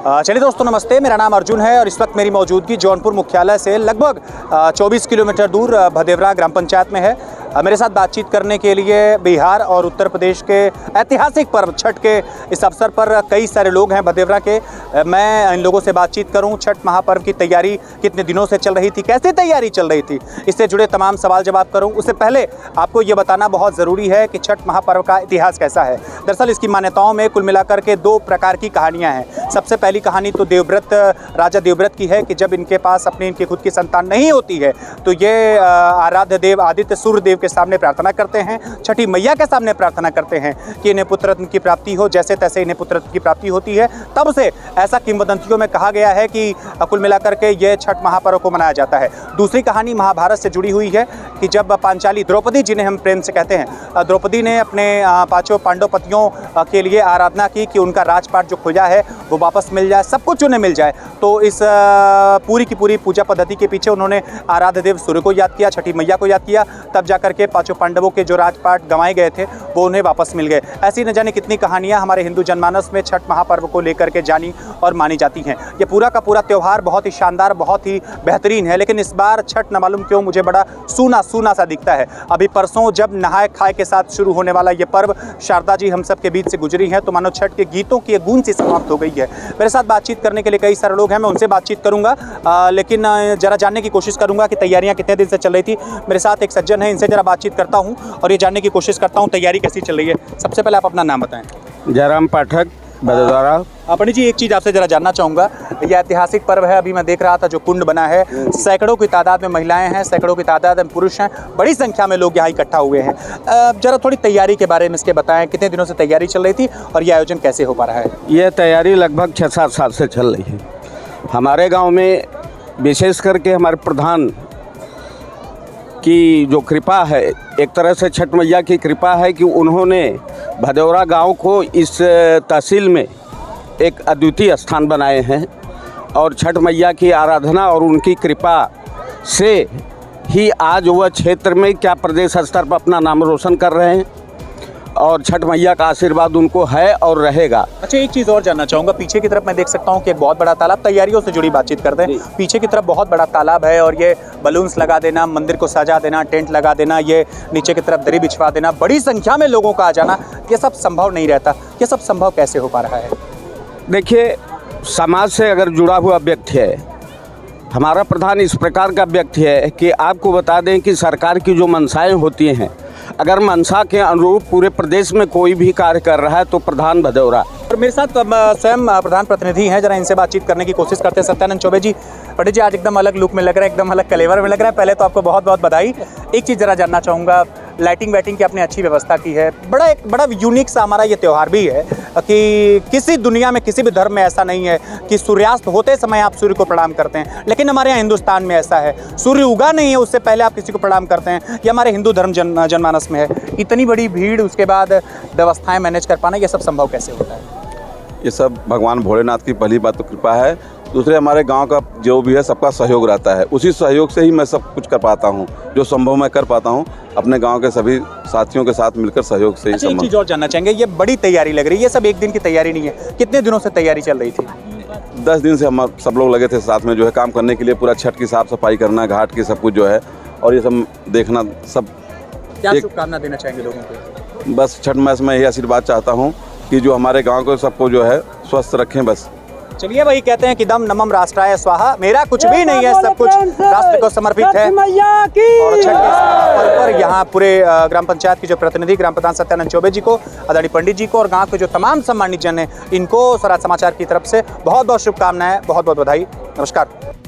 चलिए दोस्तों नमस्ते, मेरा नाम अर्जुन है और इस वक्त मेरी मौजूदगी जौनपुर मुख्यालय से लगभग 24 किलोमीटर दूर भदेवरा ग्राम पंचायत में है। मेरे साथ बातचीत करने के लिए बिहार और उत्तर प्रदेश के ऐतिहासिक पर्व छठ के इस अवसर पर कई सारे लोग हैं भदेवरा के। मैं इन लोगों से बातचीत करूं, छठ महापर्व की तैयारी कितने दिनों से चल रही थी, कैसे तैयारी चल रही थी, इससे जुड़े तमाम सवाल जवाब करूं। उससे पहले आपको ये बताना बहुत ज़रूरी है कि छठ महापर्व का इतिहास कैसा है। दरअसल इसकी मान्यताओं में कुल मिलाकर के 2 प्रकार की कहानियाँ हैं। सबसे पहली कहानी तो देवव्रत, राजा देवव्रत की है कि जब इनके पास अपनी इनकी खुद की संतान नहीं होती है तो ये आराध्य देव आदित्य सूर्य देव के सामने प्रार्थना करते हैं, छठी मैया के सामने प्रार्थना करते हैं कि इन्हें पुत्र रत्न की प्राप्ति हो। जैसे तैसे इन्हें पुत्र रत्न की प्राप्ति होती है। तब से ऐसा किंवदंतियों में कहा गया है कि कुल मिलाकर के ये छठ महापर्व को मनाया जाता है। दूसरी कहानी महाभारत से जुड़ी हुई है कि जब पांचाली द्रौपदी, जिन्हें हम प्रेम से कहते हैं, द्रौपदी ने अपने 5 पांडव पतियों के लिए आराधना की कि उनका राजपाट जो खोजा है वो वापस मिल जाए, सब कुछ उन्हें मिल जाए। तो इस पूरी की पूरी पूजा पद्धति के पीछे उन्होंने आराध्य देव सूर्य को याद किया, छठी मैया को याद किया, तब जाकर के 5 पांडवों के जो राजपाट गंवाए गए थे वो उन्हें वापस मिल गए। ऐसी न जाने कितनी कहानियां हमारे हिंदू जनमानस में छठ महापर्व को लेकर के जानी और मानी जाती हैं। ये पूरा का पूरा त्यौहार बहुत ही शानदार, बहुत ही बेहतरीन है, लेकिन इस बार छठ न मालूम क्यों मुझे बड़ा सूना सूना सा दिखता है। अभी परसों जब नहाए खाए के साथ शुरू होने वाला ये पर्व शारदा जी हम सब के बीच से गुजरी हैं तो मानो छठ के गीतों की गूंज सी समाप्त हो गई है। मेरे साथ बातचीत करने के लिए कई सारे लोग हैं, मैं उनसे बातचीत करूंगा, लेकिन जरा जानने की कोशिश करूंगा कि तैयारियां कितने दिन से चल रही थी। मेरे साथ एक सज्जन है, इनसे जरा बातचीत करता हूं और ये जानने की कोशिश करता हूं तैयारी कैसी चल रही है। सबसे पहले आप अपना नाम बताएं। जयराम पाठक, भदोदरा। पंडित जी, एक चीज़ आपसे जरा जानना चाहूँगा, यह ऐतिहासिक पर्व है। अभी मैं देख रहा था जो कुंड बना है, सैकड़ों की तादाद में महिलाएं हैं, सैकड़ों की तादाद में पुरुष हैं, बड़ी संख्या में लोग यहाँ इकट्ठा हुए हैं। जरा थोड़ी तैयारी के बारे में इसके बताएं, कितने दिनों से तैयारी चल रही थी और ये आयोजन कैसे हो पा रहा है? यह तैयारी लगभग 6-7 साल से चल रही है। हमारे गाँव में विशेष करके हमारे प्रधान की जो कृपा है, एक तरह से छठ मैया की कृपा है कि उन्होंने भदौरा गांव को इस तहसील में एक अद्वितीय स्थान बनाए हैं और छठ मैया की आराधना और उनकी कृपा से ही आज वह क्षेत्र में क्या प्रदेश स्तर पर अपना नाम रोशन कर रहे हैं और छठ मैया का आशीर्वाद उनको है और रहेगा। अच्छा, एक चीज़ और जानना चाहूँगा, पीछे की तरफ मैं देख सकता हूँ कि एक बहुत बड़ा तालाब, तैयारियों से जुड़ी बातचीत करते हैं। पीछे की तरफ बहुत बड़ा तालाब है और ये बलून्स लगा देना, मंदिर को सजा देना, टेंट लगा देना, ये नीचे की तरफ दरी बिछवा देना, बड़ी संख्या में लोगों का आ जाना, ये सब संभव नहीं रहता। ये सब संभव कैसे हो पा रहा है? देखिए, समाज से अगर जुड़ा हुआ व्यक्ति है, हमारा प्रधान इस प्रकार का व्यक्ति है कि आपको बता दें कि सरकार की जो मंशाएँ होती हैं, अगर मनसा के अनुरूप पूरे प्रदेश में कोई भी कार्य कर रहा है तो प्रधान भदौरा। और मेरे साथ स्वयं प्रधान प्रतिनिधि हैं, जरा इनसे बातचीत करने की कोशिश करते हैं। सत्यानंद चौबे जी, पंडित जी आज एकदम अलग लुक में लग रहा है, एकदम अलग कलेवर में लग रहा है। पहले तो आपको बहुत बहुत बधाई। एक चीज़ जरा जानना चाहूँगा, लाइटिंग वाइटिंग की आपने अच्छी व्यवस्था की है, बड़ा यूनिक सा हमारा ये त्यौहार भी है कि किसी दुनिया में किसी भी धर्म में ऐसा नहीं है कि सूर्यास्त होते समय आप सूर्य को प्रणाम करते हैं, लेकिन हमारे यहाँ हिंदुस्तान में ऐसा है, सूर्य उगा नहीं है उससे पहले आप किसी को प्रणाम करते हैं। ये हमारे हिंदू धर्म जनमानस में है। इतनी बड़ी भीड़, उसके बाद व्यवस्थाएं मैनेज कर पाना, ये सब संभव कैसे होता है? ये सब भगवान भोलेनाथ की पहली बात तो कृपा है, दूसरे हमारे गांव का जो भी है सबका सहयोग रहता है, उसी सहयोग से ही मैं सब कुछ कर पाता हूं, जो संभव मैं कर पाता हूं अपने गांव के सभी साथियों के साथ मिलकर सहयोग से ही संभव। एक चीज़ और जानना चाहेंगे, ये बड़ी तैयारी लग रही है, ये सब एक दिन की तैयारी नहीं है, कितने दिनों से तैयारी चल रही थी? 10 दिन से हम सब लोग लगे थे साथ में जो है काम करने के लिए, पूरा छठ की साफ सफाई करना, घाट की सब कुछ जो है, और ये सब देखना। सब क्या शुभकामना देना चाहेंगे लोगों को? बस छठ में मैं यही आशीर्वाद चाहता हूँ कि जो हमारे गाँव को सबको जो है स्वस्थ रखें बस। चलिए, वही कहते हैं कि दम नमम राष्ट्राय स्वाहा, मेरा कुछ भी नहीं है, सब कुछ राष्ट्र को समर्पित है। और छठ के पर्व पर यहाँ पूरे ग्राम पंचायत की जो प्रतिनिधि ग्राम प्रधान सत्यानंद चौबे जी को, आदरणीय पंडित जी को और गांव के जो तमाम सम्मानित जन हैं, इनको स्वराज समाचार की तरफ से बहुत बहुत शुभकामनाएं, बहुत बहुत बधाई। नमस्कार।